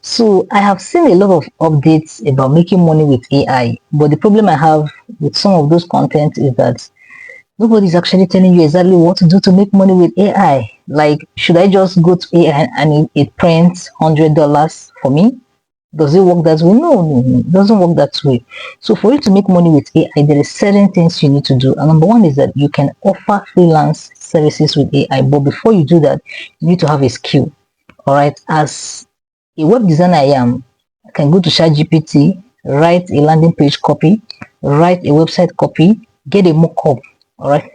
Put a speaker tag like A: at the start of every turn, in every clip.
A: So I have seen a lot of updates about making money with AI, but the problem I have with some of those content is that nobody's actually telling you exactly what to do to make money with AI. Like, should I just go to AI and it prints $100 for me? Does it work that way? No, it doesn't work that way. So for you to make money with AI, there are certain things you need to do. And number one is that you can offer freelance services with AI, but before you do that, you need to have a skill. All right, as a web designer I am, I can go to ChatGPT, write a landing page copy, write a website copy, get a mock-up, all right,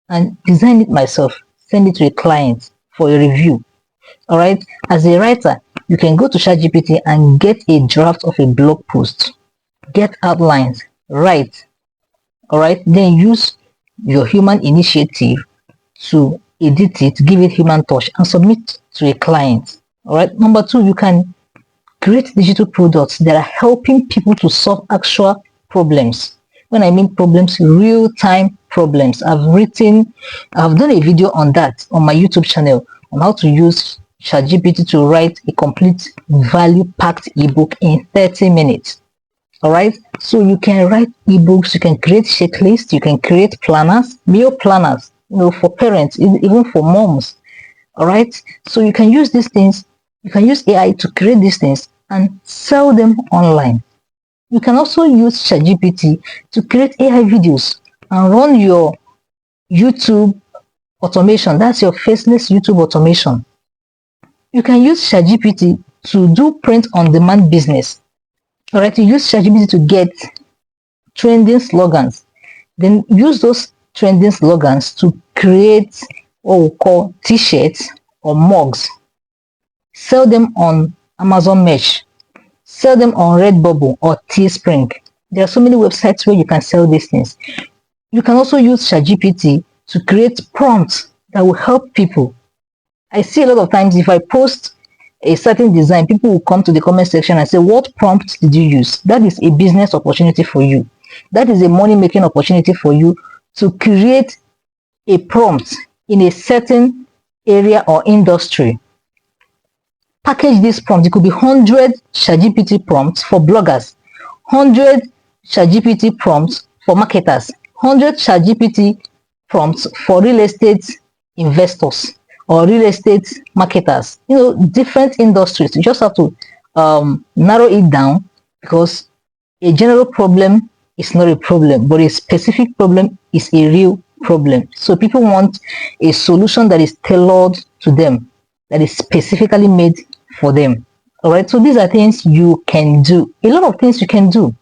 A: and design it myself, send it to a client for a review. All right, as a writer, you can go to ChatGPT and get a draft of a blog post, get outlines, write, all right, then use your human initiative to edit it, give it human touch, and submit to a client. All right, number two, you can create digital products that are helping people to solve actual problems. When I mean problems, real-time problems. I've done a video on that on my YouTube channel on how to use ChatGPT to write a complete value-packed ebook in 30 minutes. All right, so you can write ebooks, you can create checklists, you can create planners, meal planners, for parents, even for moms. All right, so you can use these things, you can use AI to create these things and sell them online. You can also use ChatGPT to create AI videos and run your YouTube automation. That's your faceless YouTube automation. You can use ChatGPT to do print on demand business. All right, you use ChatGPT to get trending slogans, then use those trending slogans to create what we call t-shirts or mugs. Sell them on Amazon Merch, sell them on Redbubble or Teespring. There are so many websites where you can sell these things. You can also use ChatGPT to create prompts that will help people. I see a lot of times if I post a certain design, people will come to the comment section and say, what prompt did you use? That is a business opportunity for you. That is a money-making opportunity for you to create a prompt in a certain area or industry. Package this prompt. It could be 100 ChatGPT prompts for bloggers, 100 ChatGPT prompts for marketers, 100 ChatGPT prompts for real estate investors or real estate marketers. Different industries. You just have to narrow it down, because a general problem is not a problem, but a specific problem is a real problem. So people want a solution that is tailored to them, that is specifically made for them. All right, so these are things you can do, a lot of things you can do.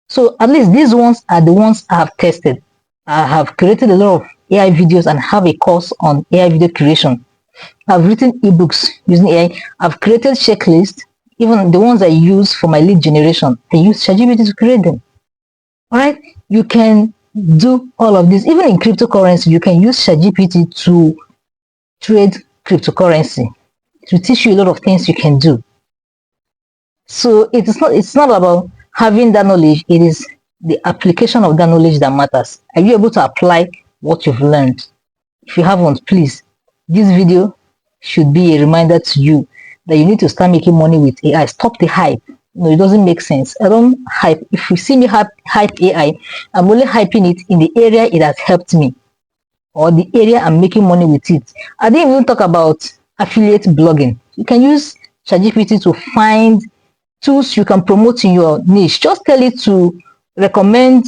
A: So at least these ones are the ones I have tested. I have created a lot of AI videos and have a course on AI video creation. I've written ebooks using AI. I've created checklists, even the ones I use for my lead generation. I use ChatGPT to create them. All right, you can do all of this. Even in cryptocurrency, you can use ChatGPT to trade cryptocurrency. It will teach you a lot of things you can do. So it's not about having that knowledge. It is the application of that knowledge that matters. Are you able to apply what you've learned? If you haven't, please, this video should be a reminder to you that you need to start making money with AI. Stop the hype. No, it doesn't make sense. I don't hype. If you see me hype AI, I'm only hyping it in the area it has helped me, or the area I'm making money with it. I didn't even talk about affiliate blogging. You can use ChatGPT to find tools you can promote in your niche. Just tell it to recommend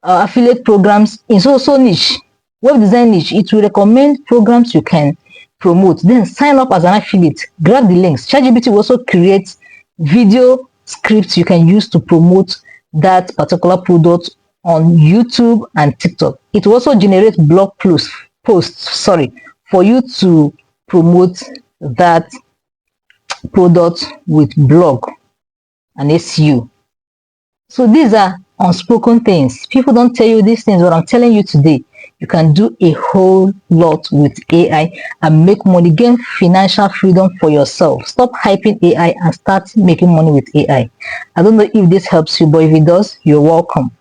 A: affiliate programs in so niche, web design niche. It will recommend programs you can promote. Then sign up as an affiliate. Grab the links. ChatGPT will also create video scripts you can use to promote that particular product on YouTube and TikTok. It will also generate blog posts for you to promote that product with blog and SEO. So these are unspoken things. People don't tell you these things, but I'm telling you today, you can do a whole lot with AI and make money, gain financial freedom for yourself. Stop hyping AI and start making money with AI. I don't know if this helps you, but if it does, you're welcome.